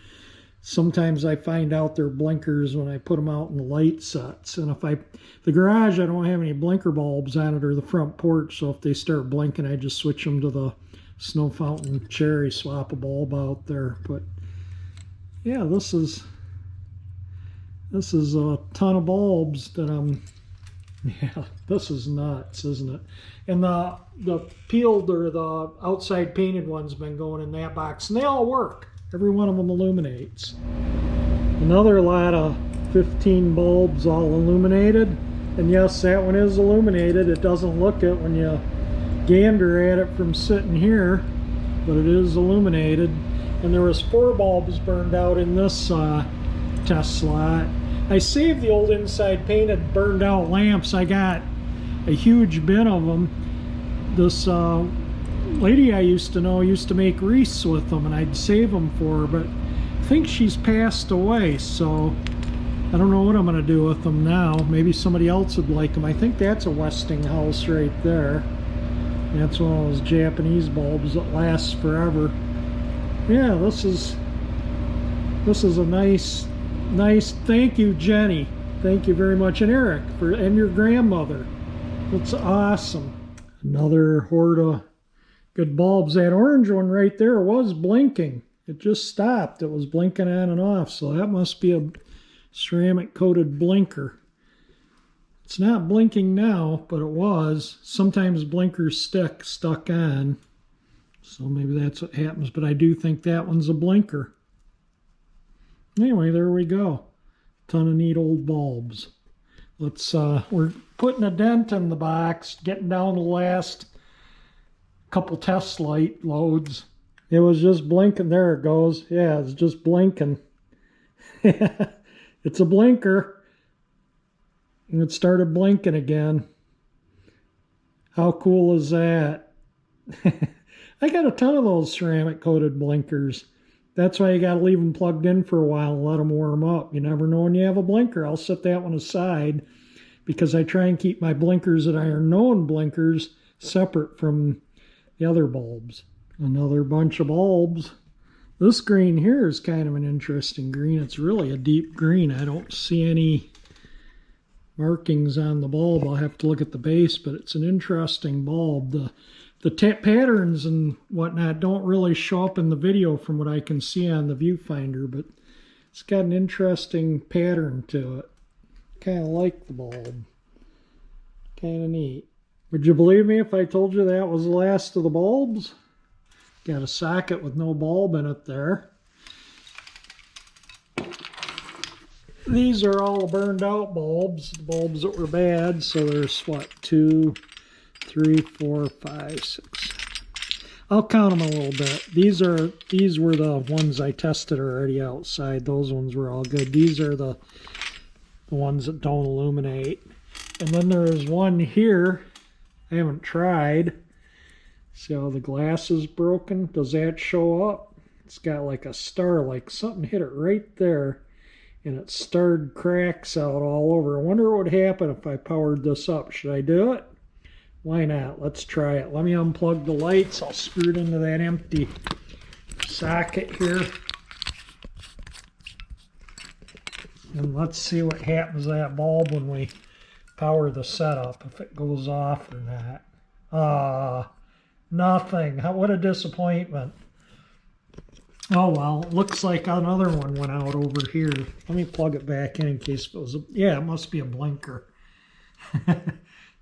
Sometimes I find out they're blinkers when I put them out in the light sets. And the garage, I don't have any blinker bulbs on it, or the front porch, so if they start blinking, I just switch them to the snow fountain cherry, swap a bulb out there. But yeah, this is a ton of bulbs that yeah, this is nuts, isn't it? And the peeled or the outside painted one's been going in that box, and they all work. Every one of them illuminates. Another lot of 15 bulbs all illuminated. And yes, that one is illuminated. It doesn't look it when you gander at it from sitting here, but it is illuminated. And there was 4 bulbs burned out in this test slot. I saved the old inside painted burned out lamps. I got a huge bin of them. This lady I used to know used to make wreaths with them, and I'd save them for her, but I think she's passed away, so I don't know what I'm going to do with them now. Maybe somebody else would like them. I think that's a Westinghouse right there. That's one of those Japanese bulbs that lasts forever. Yeah, this is a nice, thank you, Jenny. Thank you very much. And Eric, and your grandmother. That's awesome. Another hoard of good bulbs. That orange one right there was blinking. It just stopped. It was blinking on and off, so that must be a ceramic coated blinker. It's not blinking now, but it was. Sometimes blinkers stuck on, so maybe that's what happens, but I do think that one's a blinker. Anyway, there we go. Ton of neat old bulbs. We're putting a dent in the box, getting down to the last couple test light loads. It was just blinking. There it goes. Yeah, it's just blinking. It's a blinker. And it started blinking again. How cool is that? I got a ton of those ceramic coated blinkers. That's why you got to leave them plugged in for a while and let them warm up. You never know when you have a blinker. I'll set that one aside because I try and keep my blinkers that are known blinkers separate from the other bulbs. Another bunch of bulbs. This green here is kind of an interesting green. It's really a deep green. I don't see any markings on the bulb. I'll have to look at the base, but it's an interesting bulb. The patterns and whatnot don't really show up in the video from what I can see on the viewfinder, but it's got an interesting pattern to it. Kind of like the bulb. Kind of neat. Would you believe me if I told you that was the last of the bulbs? Got a socket with no bulb in it there. These are all burned out bulbs, the bulbs that were bad. So there's what, 2, 3, 4, 5, 6. I'll count them a little bit. These were the ones I tested already outside. Those ones were all good. These are the ones that don't illuminate. And then there is one here I haven't tried. See how the glass is broken? Does that show up? It's got like a star, like something hit it right there, and it starred cracks out all over. I wonder what would happen if I powered this up. Should I do it? Why not? Let's try it. Let me unplug the lights. I'll screw it into that empty socket here. And let's see what happens to that bulb when we power the setup, if it goes off or not. Nothing. What a disappointment. Oh well, it looks like another one went out over here. Let me plug it back in case it was yeah, it must be a blinker.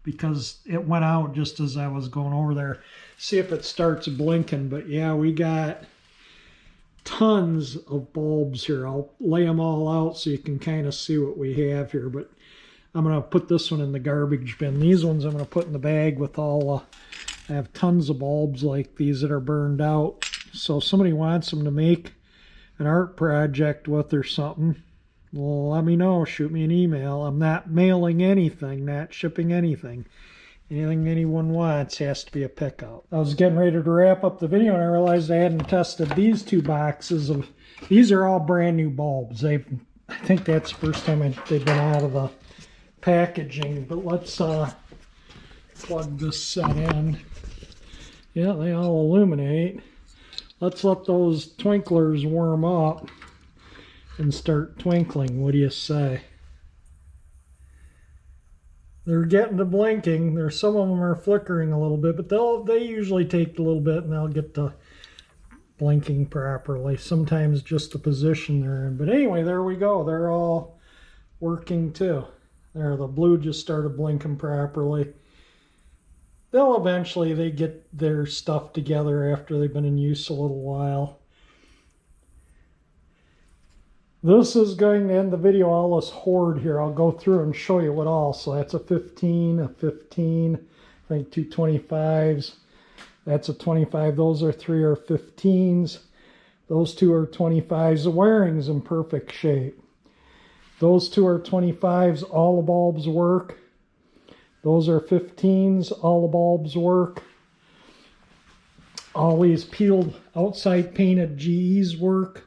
Because it went out just as I was going over there. See if it starts blinking. But yeah, we got tons of bulbs here. I'll lay them all out so you can kind of see what we have here. But I'm going to put this one in the garbage bin. These ones I'm going to put in the bag with all, I have tons of bulbs like these that are burned out. So if somebody wants them to make an art project with or something, well, let me know. Shoot me an email. I'm not mailing anything, not shipping anything. Anything anyone wants has to be a pickup. I was getting ready to wrap up the video and I realized I hadn't tested these 2 boxes of, these are all brand new bulbs. I think that's the first time they've been out of the packaging. But let's plug this set in. Yeah, they all illuminate. Let's let those twinklers warm up and start twinkling. What do you say? They're getting to blinking. There's some of them are flickering a little bit, but they usually take a little bit and they'll get to blinking properly. Sometimes just the position they're in. But anyway, there we go. They're all working too. There, the blue just started blinking properly. They'll eventually they get their stuff together after they've been in use a little while. This is going to end the video, all this hoard here. I'll go through and show you what all. So that's a 15, I think 2 25s. That's a 25. Those are 3 are 15s. Those 2 are 25s. The wiring's in perfect shape. Those 2 are 25s. All the bulbs work. Those are 15s. All the bulbs work. All these peeled outside painted GEs work.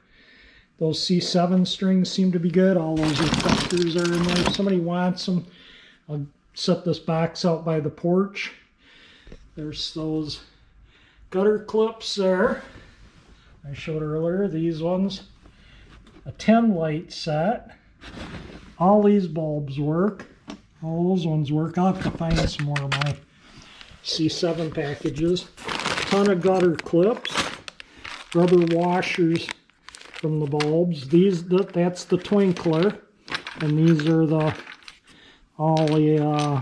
Those C7 strings seem to be good. All those reflectors are in there. If somebody wants them, I'll set this box out by the porch. There's those gutter clips there I showed earlier. These ones. A 10 light set. All these bulbs work. All those ones work. I'll have to find some more of my C7 packages. A ton of gutter clips. Rubber washers from the bulbs. That's the twinkler, and these are all the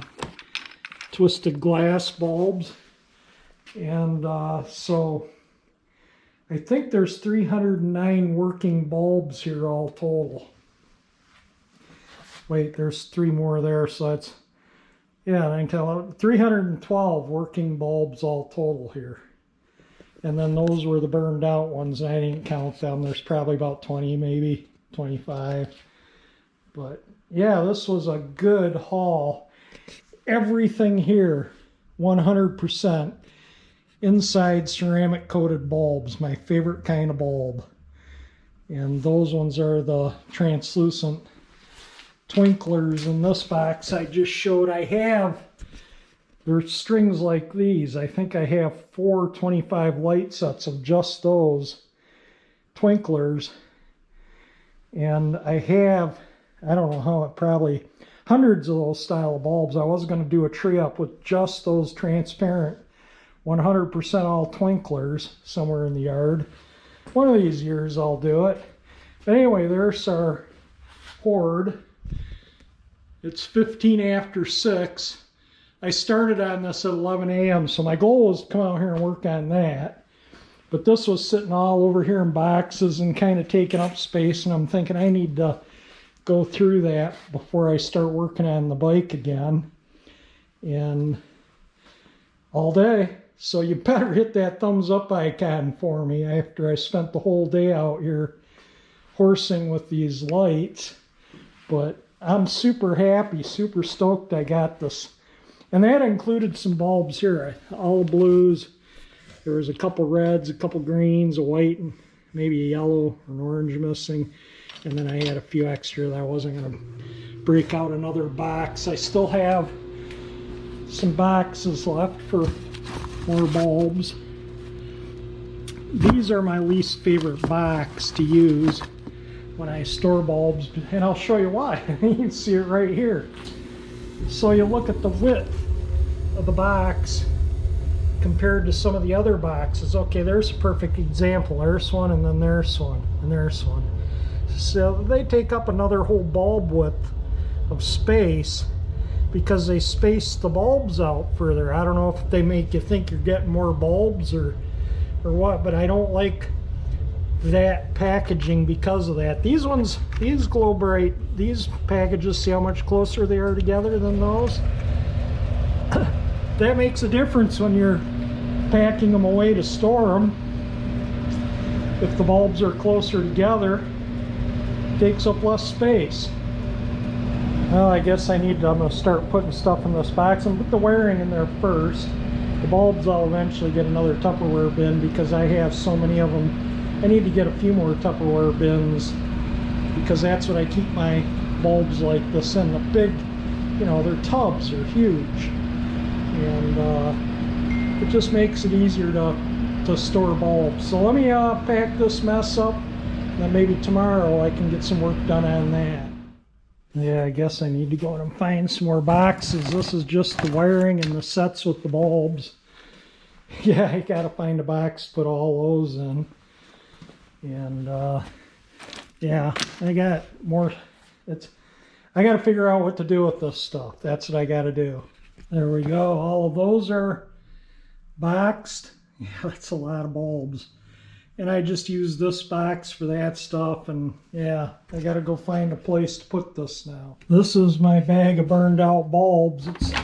twisted glass bulbs. And so I think there's 309 working bulbs here all total. Wait, there's 3 more there, so that's, yeah, I can tell 312 working bulbs all total here. And then those were the burned out ones. I didn't count them. There's probably about 20, maybe 25. But yeah, this was a good haul. Everything here, 100% inside ceramic coated bulbs. My favorite kind of bulb. And those ones are the translucent twinklers in this box I just showed. There's strings like these. I think I have 4 25 light sets of just those twinklers. And I have, I don't know how, probably hundreds of those style of bulbs. I was going to do a tree up with just those transparent 100% all twinklers somewhere in the yard. One of these years I'll do it. But anyway, there's our hoard. It's 15 after 6. I started on this at 11 a.m. so my goal was to come out here and work on that. But this was sitting all over here in boxes and kind of taking up space, and I'm thinking I need to go through that before I start working on the bike again, and all day. So you better hit that thumbs up icon for me after I spent the whole day out here horsing with these lights. But I'm super happy, super stoked I got this. And that included some bulbs here, all blues. There was a couple reds, a couple greens, a white, and maybe a yellow or an orange missing. And then I had a few extra that I wasn't going to break out another box. I still have some boxes left for more bulbs. These are my least favorite box to use when I store bulbs, and I'll show you why. You can see it right here. So you look at the width of the box compared to some of the other boxes. Okay, there's a perfect example. There's one, and then there's one, and there's one. So they take up another whole bulb width of space because they space the bulbs out further. I don't know if they make you think you're getting more bulbs or what, but I don't like that packaging because of that. These ones, these glow bright, these packages, see how much closer they are together than those? That makes a difference when you're packing them away to store them. If the bulbs are closer together, it takes up less space. Well, I guess I'm going to start putting stuff in this box and put the wiring in there first. The bulbs I'll eventually get another Tupperware bin because I have so many of them. I need to get a few more Tupperware bins because that's what I keep my bulbs like this in. The big, you know, their tubs are huge. And it just makes it easier to store bulbs. So let me pack this mess up, and then maybe tomorrow I can get some work done on that. Yeah, I guess I need to go and find some more boxes. This is just the wiring and the sets with the bulbs. Yeah, I gotta find a box to put all those in. And yeah, I got more. I gotta figure out what to do with this stuff. That's what I gotta do. There we go. All of those are boxed. Yeah, that's a lot of bulbs. And I just use this box for that stuff, and yeah, I gotta go find a place to put this now. This is my bag of burned out bulbs. It's a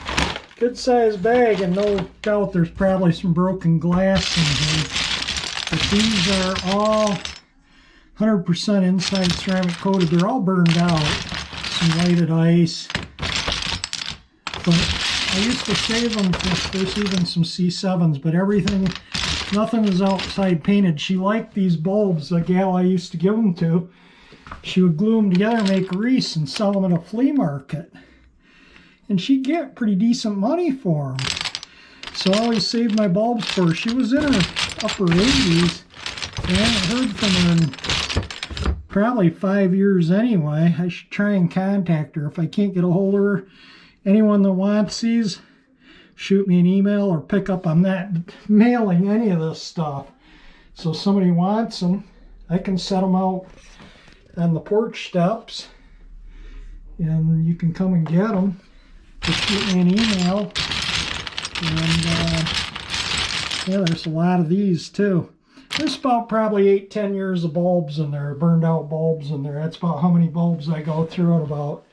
good sized bag, and no doubt there's probably some broken glass in here. But these are all 100% inside ceramic coated. They're all burned out. Some lighted ice. But I used to save them for, there's even some C7s, but everything, nothing is outside painted. She liked these bulbs, the gal I used to give them to. She would glue them together, make a wreath, and sell them at a flea market. And she'd get pretty decent money for them. So I always saved my bulbs for her. She was in her upper 80s. I haven't heard from her in probably 5 years anyway. I should try and contact her. If I can't get a hold of her, anyone that wants these, shoot me an email or pick up. I'm not mailing any of this stuff. So if somebody wants them, I can set them out on the porch steps and you can come and get them. Just shoot me an email. And yeah, there's a lot of these too. There's about probably 8-10 years of bulbs in there, burned out bulbs in there. That's about how many bulbs I go through in about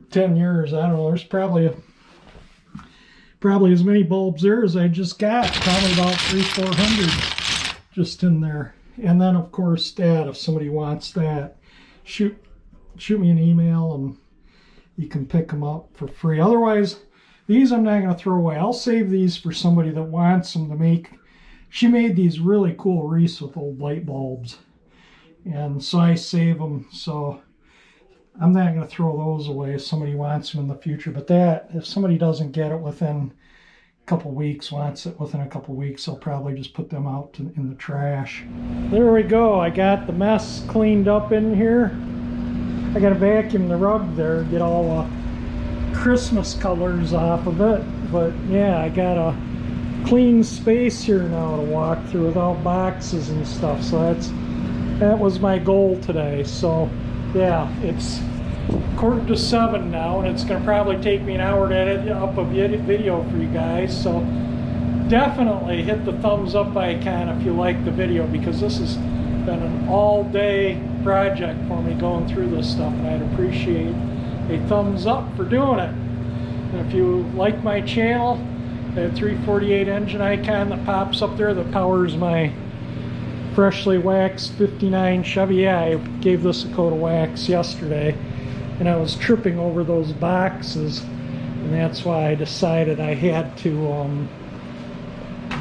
10 years. I don't know, there's probably as many bulbs there as I just got, probably about 300-400 just in there. And then of course that, if somebody wants that, shoot me an email and you can pick them up for free. Otherwise, these I'm not going to throw away. I'll save these for somebody that wants them to make. She made these really cool wreaths with old light bulbs, and so I save them. So I'm not going to throw those away if somebody wants them in the future. But that, if somebody doesn't get it within a couple weeks, wants it within a couple weeks, I'll probably just put them out in the trash. There we go. I got the mess cleaned up in here. I got to vacuum the rug there, get all the Christmas colors off of it. But yeah, I got a clean space here now to walk through without boxes and stuff. So that was my goal today. So yeah, it's 6:45 now, and it's going to probably take me an hour to edit up a video for you guys. So definitely hit the thumbs up icon if you like the video, because this has been an all-day project for me going through this stuff, and I'd appreciate a thumbs up for doing it. And if you like my channel, that 348 engine icon that pops up there that powers my freshly waxed 59 Chevy. Yeah, I gave this a coat of wax yesterday, and I was tripping over those boxes, and that's why I decided I had to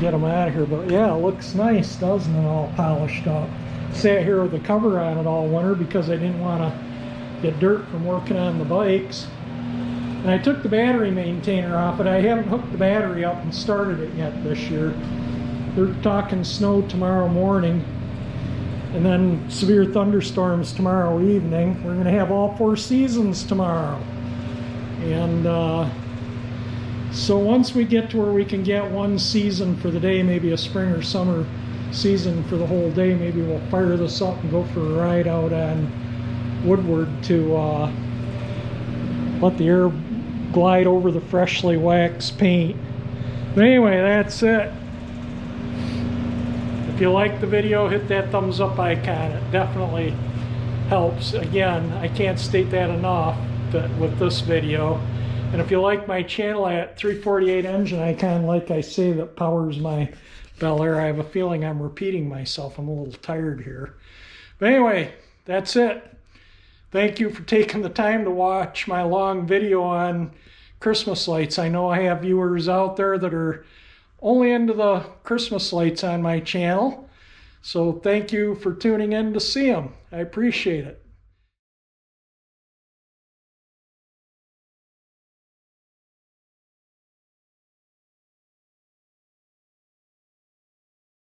get them out of here. But yeah, it looks nice, doesn't it? All polished up. Sat here with the cover on it all winter because I didn't want to get dirt from working on the bikes. And I took the battery maintainer off it. I haven't hooked the battery up and started it yet this year. They're talking snow tomorrow morning, and then severe thunderstorms tomorrow evening. We're going to have all 4 seasons tomorrow. And so once we get to where we can get one season for the day, maybe a spring or summer season for the whole day, maybe we'll fire this up and go for a ride out on Woodward to let the air glide over the freshly waxed paint. But anyway, that's it. If you like the video, hit that thumbs up icon. It definitely helps. Again, I can't state that enough with this video. And if you like my channel, at 348 engine icon, like I say, that powers my Bel Air. I have a feeling I'm repeating myself. I'm a little tired here. But anyway, that's it. Thank you for taking the time to watch my long video on Christmas lights. I know I have viewers out there that are only into the Christmas lights on my channel. So thank you for tuning in to see them. I appreciate it.